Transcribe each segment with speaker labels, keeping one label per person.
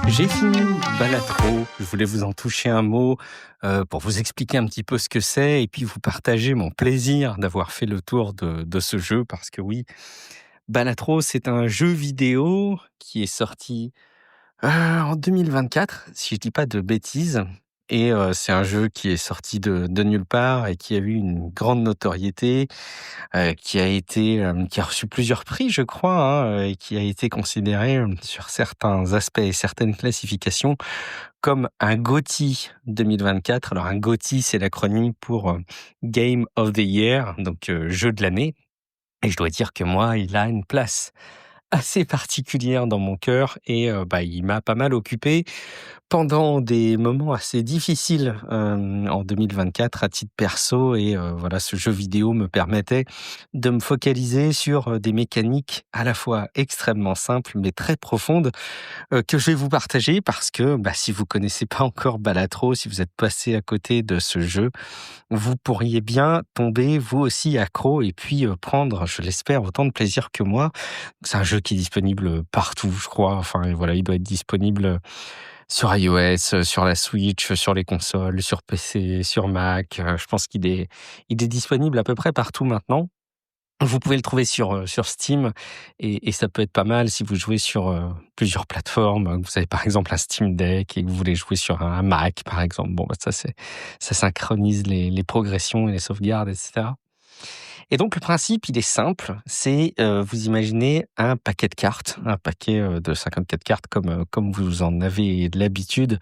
Speaker 1: J'ai fini Balatro. Je voulais vous en toucher un mot pour vous expliquer un petit peu ce que c'est et puis vous partager mon plaisir d'avoir fait le tour de ce jeu parce que oui, Balatro, c'est un jeu vidéo qui est sorti en 2024, si je dis pas de bêtises. Et c'est un jeu qui est sorti de nulle part et qui a eu une grande notoriété, qui a reçu plusieurs prix, je crois, hein, et qui a été considéré sur certains aspects et certaines classifications comme un GOTY 2024. Alors un GOTY, c'est l'acronyme pour Game of the Year, donc jeu de l'année. Et je dois dire que moi, il a une place assez particulière dans mon cœur et il m'a pas mal occupé pendant des moments assez difficiles en 2024 à titre perso et voilà, ce jeu vidéo me permettait de me focaliser sur des mécaniques à la fois extrêmement simples mais très profondes que je vais vous partager parce que si vous connaissez pas encore Balatro, si vous êtes passé à côté de ce jeu, vous pourriez bien tomber vous aussi accro et puis prendre, je l'espère, autant de plaisir que moi. C'est un jeu qui est disponible partout, je crois. Enfin, et voilà, il doit être disponible sur iOS, sur la Switch, sur les consoles, sur PC, sur Mac. Je pense qu'il est disponible à peu près partout maintenant. Vous pouvez le trouver sur Steam et ça peut être pas mal si vous jouez sur plusieurs plateformes. Vous avez par exemple un Steam Deck et que vous voulez jouer sur un Mac, par exemple. Bon, ça synchronise les progressions et les sauvegardes, etc. Et donc le principe, il est simple. C'est vous imaginez un paquet de cartes, un paquet de 54 cartes comme vous en avez l'habitude,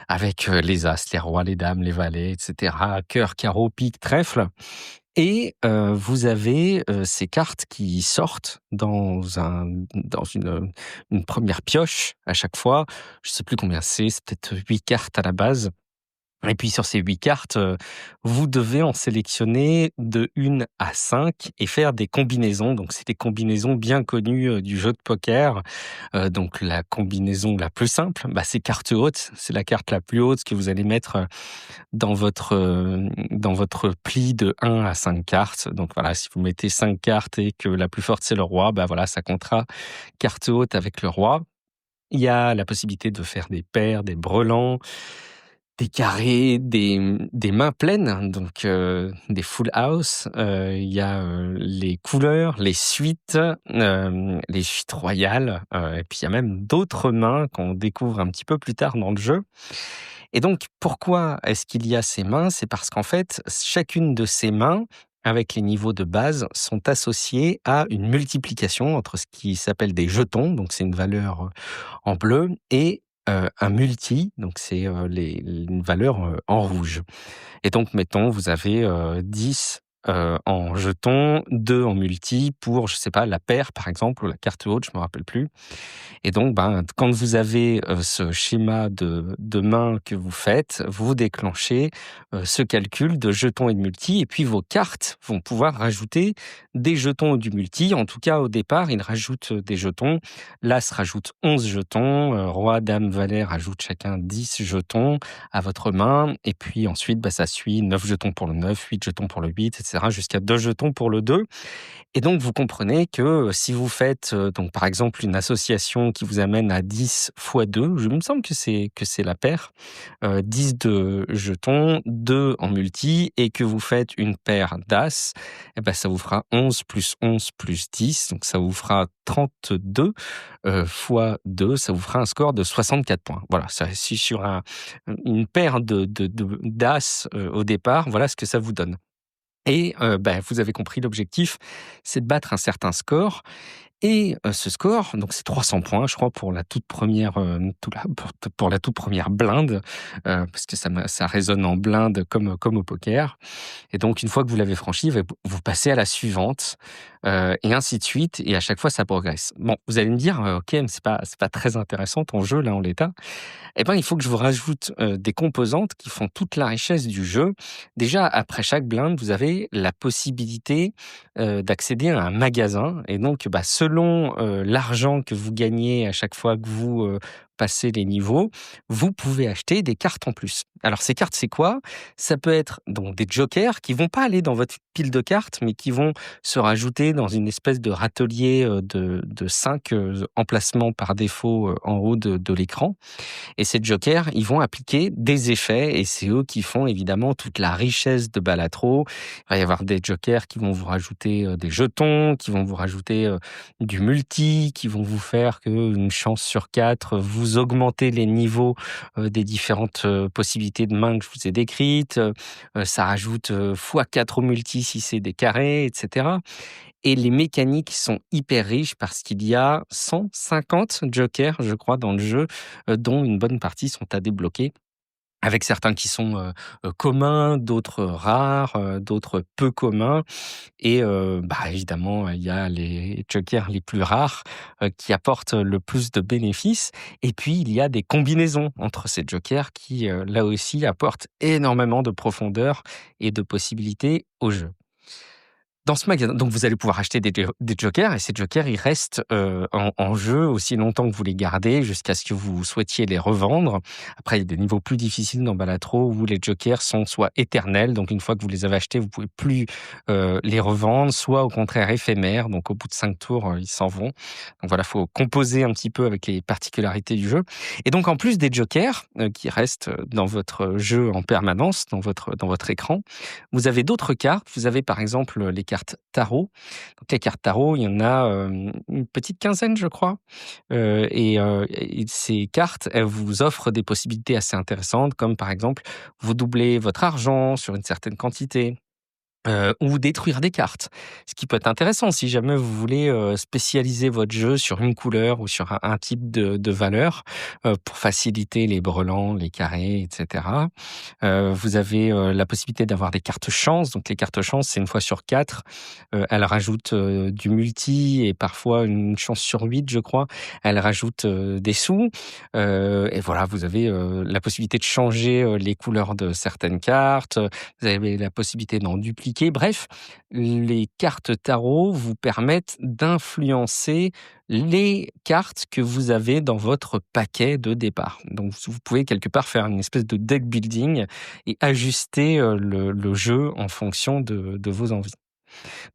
Speaker 1: avec les as, les rois, les dames, les valets, etc. Cœur, carreau, pique, trèfle. Et vous avez ces cartes qui sortent dans une première pioche à chaque fois. Je sais plus combien c'est peut-être 8 cartes à la base. Et puis sur ces 8 cartes, vous devez en sélectionner de 1 à 5 et faire des combinaisons. Donc c'est des combinaisons bien connues du jeu de poker. Donc la combinaison la plus simple, c'est carte haute. C'est la carte la plus haute que vous allez mettre dans votre pli de 1 à 5 cartes. Donc voilà, si vous mettez 5 cartes et que la plus forte c'est le roi, voilà, ça comptera carte haute avec le roi. Il y a la possibilité de faire des paires, des brelans, des carrés, des mains pleines, donc des full house. Il y a les couleurs, les suites royales, et puis il y a même d'autres mains qu'on découvre un petit peu plus tard dans le jeu. Et donc, pourquoi est-ce qu'il y a ces mains? C'est parce qu'en fait, chacune de ces mains, avec les niveaux de base, sont associées à une multiplication entre ce qui s'appelle des jetons, donc c'est une valeur en bleu, et un multi, donc c'est une valeur en rouge. Et donc, mettons, vous avez 10 en jetons, 2 en multi pour, je sais pas, la paire par exemple, ou la carte haute, je me rappelle plus. Et donc, quand vous avez ce schéma de main que vous faites, vous déclenchez ce calcul de jetons et de multi, et puis vos cartes vont pouvoir rajouter des jetons ou du multi. En tout cas, au départ, ils rajoutent des jetons. L'As rajoute 11 jetons, Roi, Dame, Valet rajoutent chacun 10 jetons à votre main, et puis ensuite, ça suit 9 jetons pour le 9, 8 jetons pour le 8, etc., jusqu'à 2 jetons pour le 2. Et donc, vous comprenez que si vous faites, donc, par exemple, une association qui vous amène à 10 fois 2, il me semble que c'est la paire, 10 de jetons, 2 en multi, et que vous faites une paire d'As, ça vous fera 11 plus 11 plus 10, donc ça vous fera 32 fois 2, ça vous fera un score de 64 points. Voilà, ça, si sur une paire d'As au départ, voilà ce que ça vous donne. Et vous avez compris l'objectif, c'est de battre un certain score. Et ce score, donc c'est 300 points, je crois, pour la toute première, pour la toute première blinde, parce que ça résonne en blinde comme au poker. Et donc, une fois que vous l'avez franchi, vous passez à la suivante, et ainsi de suite. Et à chaque fois, ça progresse. Bon, vous allez me dire, ok, mais c'est pas très intéressant ton jeu là en l'état. Il faut que je vous rajoute des composantes qui font toute la richesse du jeu. Déjà, après chaque blinde, vous avez la possibilité d'accéder à un magasin. Et donc, selon l'argent que vous gagnez à chaque fois que vous passer les niveaux, vous pouvez acheter des cartes en plus. Alors ces cartes, c'est quoi? Ça peut être donc des jokers qui vont pas aller dans votre pile de cartes, mais qui vont se rajouter dans une espèce de râtelier, de 5 emplacements par défaut, en haut de l'écran. Et ces jokers, ils vont appliquer des effets et c'est eux qui font évidemment toute la richesse de Balatro. Il va y avoir des jokers qui vont vous rajouter des jetons, qui vont vous rajouter du multi, qui vont vous faire qu'une chance sur 4, vous augmentez les niveaux des différentes possibilités de main que je vous ai décrites. Ça rajoute x4 au multi si c'est des carrés, etc. Et les mécaniques sont hyper riches parce qu'il y a 150 jokers, je crois, dans le jeu, dont une bonne partie sont à débloquer, avec certains qui sont communs, d'autres rares, d'autres peu communs. Et évidemment, il y a les jokers les plus rares qui apportent le plus de bénéfices. Et puis, il y a des combinaisons entre ces jokers qui, là aussi, apportent énormément de profondeur et de possibilités au jeu. Dans ce magasin, donc vous allez pouvoir acheter des jokers et ces jokers, ils restent en jeu aussi longtemps que vous les gardez jusqu'à ce que vous souhaitiez les revendre. Après, il y a des niveaux plus difficiles dans Balatro où les jokers sont soit éternels, donc une fois que vous les avez achetés, vous pouvez plus les revendre, soit au contraire éphémères, donc au bout de 5 tours, ils s'en vont. Donc voilà, faut composer un petit peu avec les particularités du jeu. Et donc en plus des jokers qui restent dans votre jeu en permanence, dans votre écran, vous avez d'autres cartes. Vous avez par exemple les cartes tarot. Donc les cartes tarot, il y en a une petite quinzaine, je crois. Et ces cartes, elles vous offrent des possibilités assez intéressantes, comme par exemple, vous doublez votre argent sur une certaine quantité. Ou détruire des cartes. Ce qui peut être intéressant si jamais vous voulez spécialiser votre jeu sur une couleur ou sur un type de valeur pour faciliter les brelans, les carrés, etc. Vous avez la possibilité d'avoir des cartes chance. Donc les cartes chance, c'est une fois sur 4. Elles rajoutent du multi et parfois une chance sur 8, je crois. Elles rajoutent des sous. Et voilà, vous avez la possibilité de changer les couleurs de certaines cartes. Vous avez la possibilité d'en dupliquer. Bref, les cartes tarot vous permettent d'influencer les cartes que vous avez dans votre paquet de départ. Donc, vous pouvez quelque part faire une espèce de deck building et ajuster le jeu en fonction de vos envies.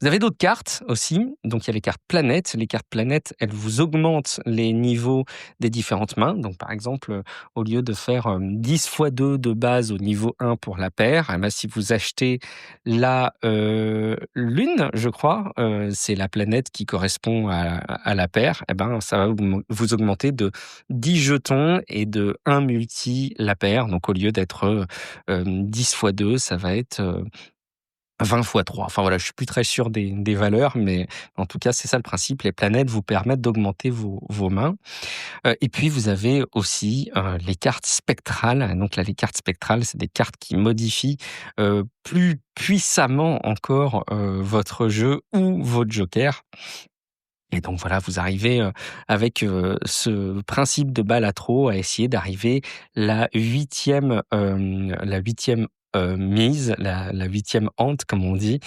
Speaker 1: Vous avez d'autres cartes aussi. Donc, il y a les cartes planètes. Les cartes planètes, elles vous augmentent les niveaux des différentes mains. Donc, par exemple, au lieu de faire 10 x 2 de base au niveau 1 pour la paire, eh ben, si vous achetez la lune, je crois, c'est la planète qui correspond à la paire, eh ben, ça va vous augmenter de 10 jetons et de 1 multi la paire. Donc, au lieu d'être 10 x 2, ça va être 20 x 3. Enfin voilà, je suis plus très sûr des valeurs, mais en tout cas, c'est ça le principe. Les planètes vous permettent d'augmenter vos mains. Et puis, vous avez aussi les cartes spectrales. Donc là, les cartes spectrales, c'est des cartes qui modifient plus puissamment encore votre jeu ou votre joker. Et donc voilà, vous arrivez avec ce principe de Balatro à essayer d'arriver la huitième mise, la huitième hante, comme on dit.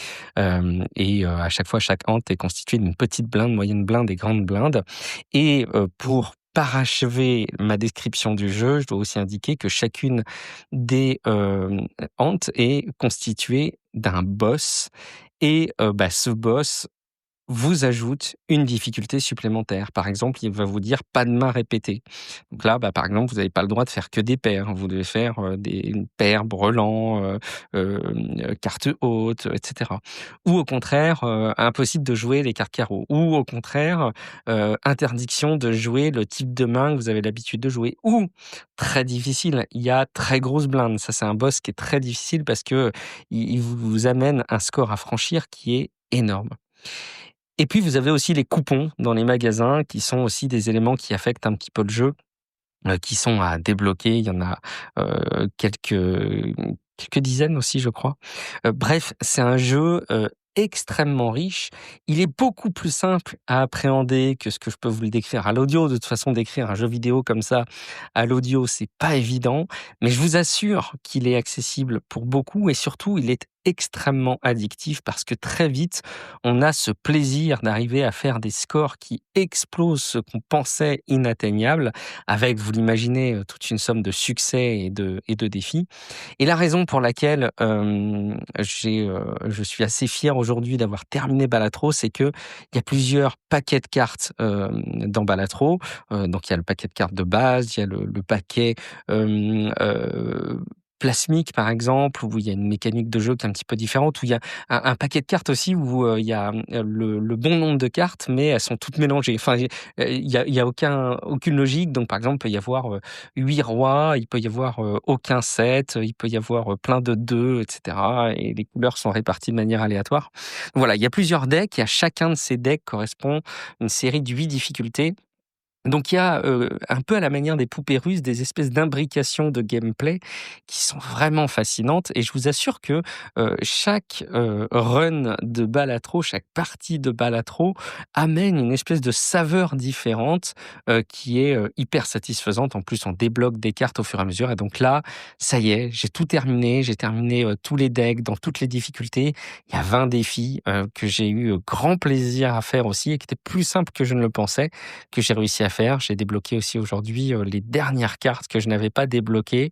Speaker 1: Et à chaque fois, chaque hante est constituée d'une petite blinde, moyenne blinde et grande blinde. Et pour parachever ma description du jeu, je dois aussi indiquer que chacune des hantes est constituée d'un boss. Et ce boss vous ajoute une difficulté supplémentaire. Par exemple, il va vous dire pas de main répétée. Donc là, par exemple, vous n'avez pas le droit de faire que des paires. Vous devez faire des paires, brelans, cartes hautes, etc. Ou au contraire, impossible de jouer les cartes carreaux. Ou au contraire, interdiction de jouer le type de main que vous avez l'habitude de jouer. Ou, très difficile, il y a très grosse blinde. Ça, c'est un boss qui est très difficile parce que il vous amène un score à franchir qui est énorme. Et puis, vous avez aussi les coupons dans les magasins qui sont aussi des éléments qui affectent un petit peu le jeu, qui sont à débloquer. Il y en a quelques dizaines aussi, je crois. Bref, c'est un jeu extrêmement riche. Il est beaucoup plus simple à appréhender que ce que je peux vous le décrire à l'audio. De toute façon, décrire un jeu vidéo comme ça à l'audio, c'est pas évident. Mais je vous assure qu'il est accessible pour beaucoup et surtout, il est extrêmement addictif parce que très vite, on a ce plaisir d'arriver à faire des scores qui explosent ce qu'on pensait inatteignable avec, vous l'imaginez, toute une somme de succès et de défis. Et la raison pour laquelle, je suis assez fier aujourd'hui d'avoir terminé Balatro, c'est qu'il y a plusieurs paquets de cartes, dans Balatro. Donc il y a le paquet de cartes de base, il y a le paquet, plasmique par exemple, où il y a une mécanique de jeu qui est un petit peu différente, où il y a un paquet de cartes aussi où, il y a, le bon nombre de cartes, mais elles sont toutes mélangées. Enfin, il y a aucune logique. Donc par exemple, il peut y avoir, 8 rois, il peut y avoir, aucun 7, il peut y avoir, plein de 2 et cetera, et les couleurs sont réparties de manière aléatoire. Voilà, il y a plusieurs decks et à chacun de ces decks correspond une série de 8 difficultés. Donc il y a, un peu à la manière des poupées russes, des espèces d'imbrications de gameplay qui sont vraiment fascinantes, et je vous assure que, chaque, run de Balatro, chaque partie de Balatro amène une espèce de saveur différente, qui est, hyper satisfaisante. En plus, on débloque des cartes au fur et à mesure, et donc là, ça y est, j'ai tout terminé. J'ai terminé, tous les decks dans toutes les difficultés. Il y a 20 défis, que j'ai eu, grand plaisir à faire aussi et qui étaient plus simples que je ne le pensais, que j'ai réussi à faire. J'ai débloqué aussi aujourd'hui, les dernières cartes que je n'avais pas débloquées.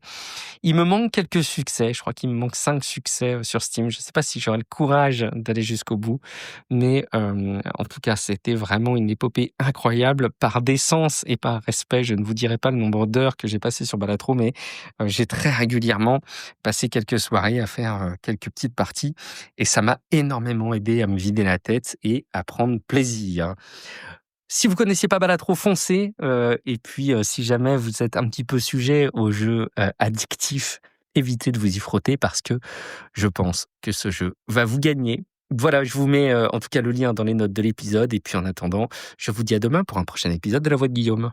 Speaker 1: Il me manque quelques succès, je crois qu'il me manque 5 succès, sur Steam. Je ne sais pas si j'aurai le courage d'aller jusqu'au bout, mais en tout cas, c'était vraiment une épopée incroyable. Par décence et par respect, je ne vous dirai pas le nombre d'heures que j'ai passé sur Balatro, mais j'ai très régulièrement passé quelques soirées à faire, quelques petites parties, et ça m'a énormément aidé à me vider la tête et à prendre plaisir. Si vous connaissiez pas Balatro, foncez, et puis, si jamais vous êtes un petit peu sujet aux jeux, addictifs, évitez de vous y frotter parce que je pense que ce jeu va vous gagner. Voilà, je vous mets, en tout cas le lien dans les notes de l'épisode, et puis en attendant, je vous dis à demain pour un prochain épisode de La Voix de Guillaume.